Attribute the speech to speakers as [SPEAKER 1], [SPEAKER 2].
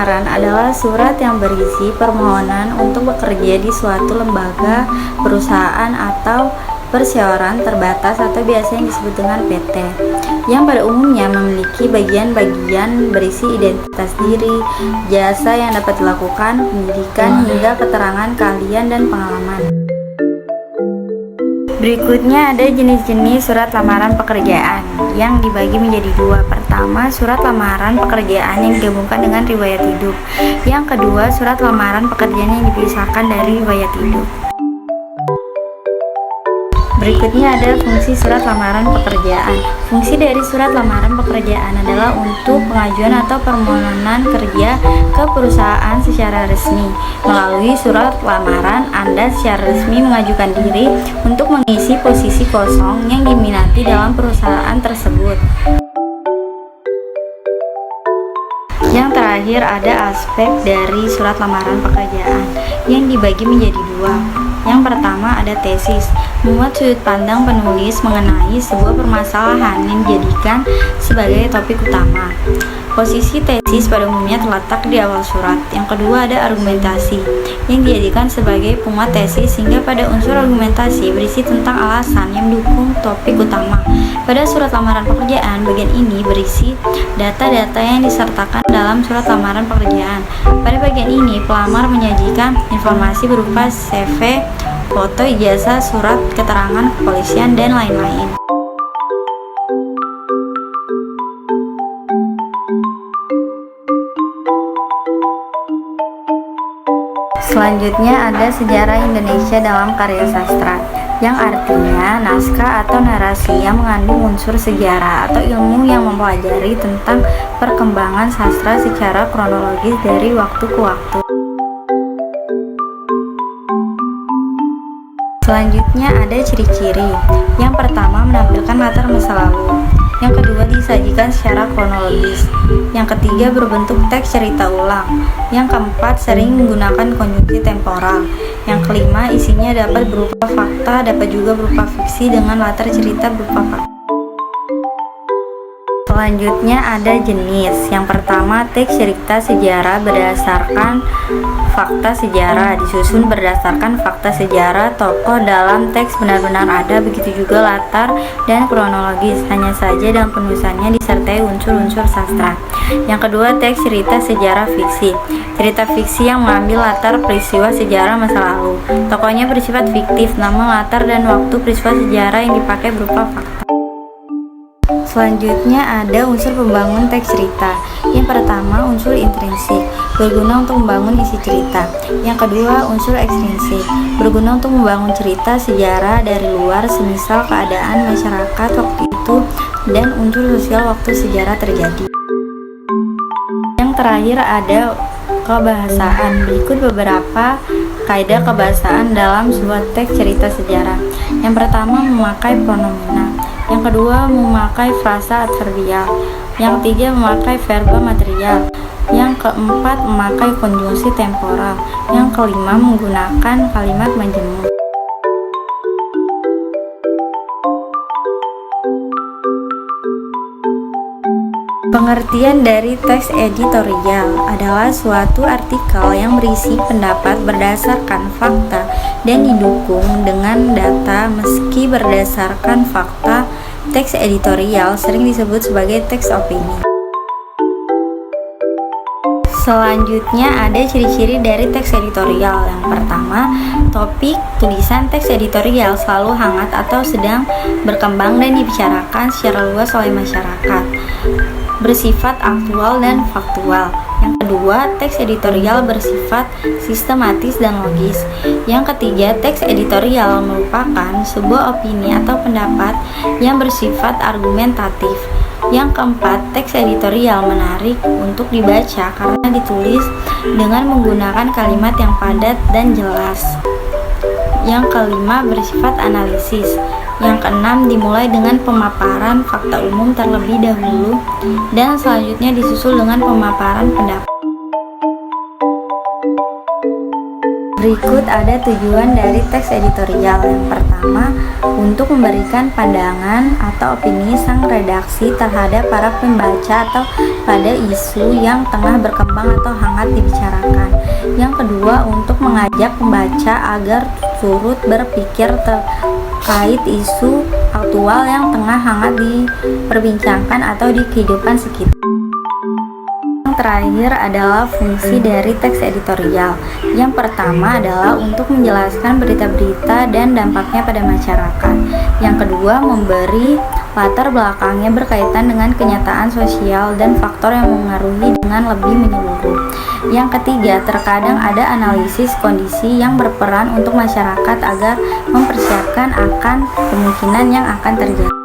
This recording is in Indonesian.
[SPEAKER 1] lamaran adalah surat yang berisi permohonan untuk bekerja di suatu lembaga, perusahaan, atau perseroan terbatas atau biasanya disebut dengan PT, yang pada umumnya memiliki bagian-bagian berisi identitas diri, jasa yang dapat dilakukan, pendidikan, hingga keterangan keahlian dan pengalaman. Berikutnya ada jenis-jenis surat lamaran pekerjaan yang dibagi menjadi dua. Pertama, surat lamaran pekerjaan yang digabungkan dengan riwayat hidup. Yang kedua, surat lamaran pekerjaan yang dipisahkan dari riwayat hidup. Berikutnya ada fungsi surat lamaran pekerjaan. Fungsi dari surat lamaran pekerjaan adalah untuk pengajuan atau permohonan kerja ke perusahaan secara resmi. Melalui surat lamaran, Anda secara resmi mengajukan diri untuk mengisi posisi kosong yang diminati dalam perusahaan tersebut. Yang terakhir ada aspek dari surat lamaran pekerjaan yang dibagi menjadi dua. Yang pertama ada tesis, memuat sudut pandang penulis mengenai sebuah permasalahan yang dijadikan sebagai topik utama. Posisi tesis pada umumnya terletak di awal surat. Yang kedua ada argumentasi, yang dijadikan sebagai penguat tesis sehingga pada unsur argumentasi berisi tentang alasan yang mendukung topik utama. Pada surat lamaran pekerjaan, bagian ini berisi data-data yang disertakan dalam surat lamaran pekerjaan. Pada bagian ini, pelamar menyajikan informasi berupa CV, foto, ijazah, surat keterangan kepolisian, dan lain-lain. Selanjutnya ada sejarah Indonesia dalam karya sastra, yang artinya naskah atau narasi yang mengandung unsur sejarah atau ilmu yang mempelajari tentang perkembangan sastra secara kronologis dari waktu ke waktu. Selanjutnya ada ciri-ciri. Yang pertama menampilkan latar masa lalu. Yang kedua disajikan secara kronologis. Yang ketiga berbentuk teks cerita ulang. Yang keempat sering menggunakan konjungsi temporal. Yang kelima isinya dapat berupa fakta, dapat juga berupa fiksi dengan latar cerita berupa fakta. Selanjutnya ada jenis. Yang pertama teks cerita sejarah berdasarkan fakta sejarah, disusun berdasarkan fakta sejarah, tokoh dalam teks benar-benar ada, begitu juga latar dan kronologis, hanya saja dalam penulisannya disertai unsur-unsur sastra. Yang kedua teks cerita sejarah fiksi, cerita fiksi yang mengambil latar peristiwa sejarah masa lalu, tokohnya bersifat fiktif, namun latar dan waktu peristiwa sejarah yang dipakai berupa fakta. Selanjutnya ada unsur pembangun teks cerita. Yang pertama unsur intrinsik, berguna untuk membangun isi cerita. Yang kedua unsur ekstrinsik, berguna untuk membangun cerita sejarah dari luar, semisal keadaan masyarakat waktu itu dan unsur sosial waktu sejarah terjadi. Yang terakhir ada kebahasaan. Berikut beberapa kaidah kebahasaan dalam sebuah teks cerita sejarah. Yang pertama memakai pronomina. Yang kedua memakai frasa adverbial. Yang ketiga memakai verba material. Yang keempat memakai konjungsi temporal. Yang kelima menggunakan kalimat majemuk. Pengertian dari teks editorial adalah suatu artikel yang berisi pendapat berdasarkan fakta dan didukung dengan data. Meski berdasarkan fakta, teks editorial sering disebut sebagai teks opini. Selanjutnya ada ciri-ciri dari teks editorial. Yang pertama, topik tulisan teks editorial selalu hangat atau sedang berkembang dan dibicarakan secara luas oleh masyarakat, bersifat aktual dan faktual. Yang kedua, teks editorial bersifat sistematis dan logis. Yang ketiga, teks editorial merupakan sebuah opini atau pendapat yang bersifat argumentatif. Yang keempat, teks editorial menarik untuk dibaca karena ditulis dengan menggunakan kalimat yang padat dan jelas. Yang kelima, bersifat analisis. Yang keenam, dimulai dengan pemaparan fakta umum terlebih dahulu dan selanjutnya disusul dengan pemaparan pendapat. Berikut ada tujuan dari teks editorial. Yang pertama, untuk memberikan pandangan atau opini sang redaksi terhadap para pembaca atau pada isu yang tengah berkembang atau hangat dibicarakan. Yang kedua, untuk mengajak pembaca agar turut berpikir terkait isu aktual yang tengah hangat diperbincangkan atau di kehidupan sekitar. Terakhir adalah fungsi dari teks editorial. Yang pertama adalah untuk menjelaskan berita-berita dan dampaknya pada masyarakat. Yang kedua, memberi latar belakangnya berkaitan dengan kenyataan sosial dan faktor yang mempengaruhi dengan lebih menyeluruh. Yang ketiga, terkadang ada analisis kondisi yang berperan untuk masyarakat agar mempersiapkan akan kemungkinan yang akan terjadi.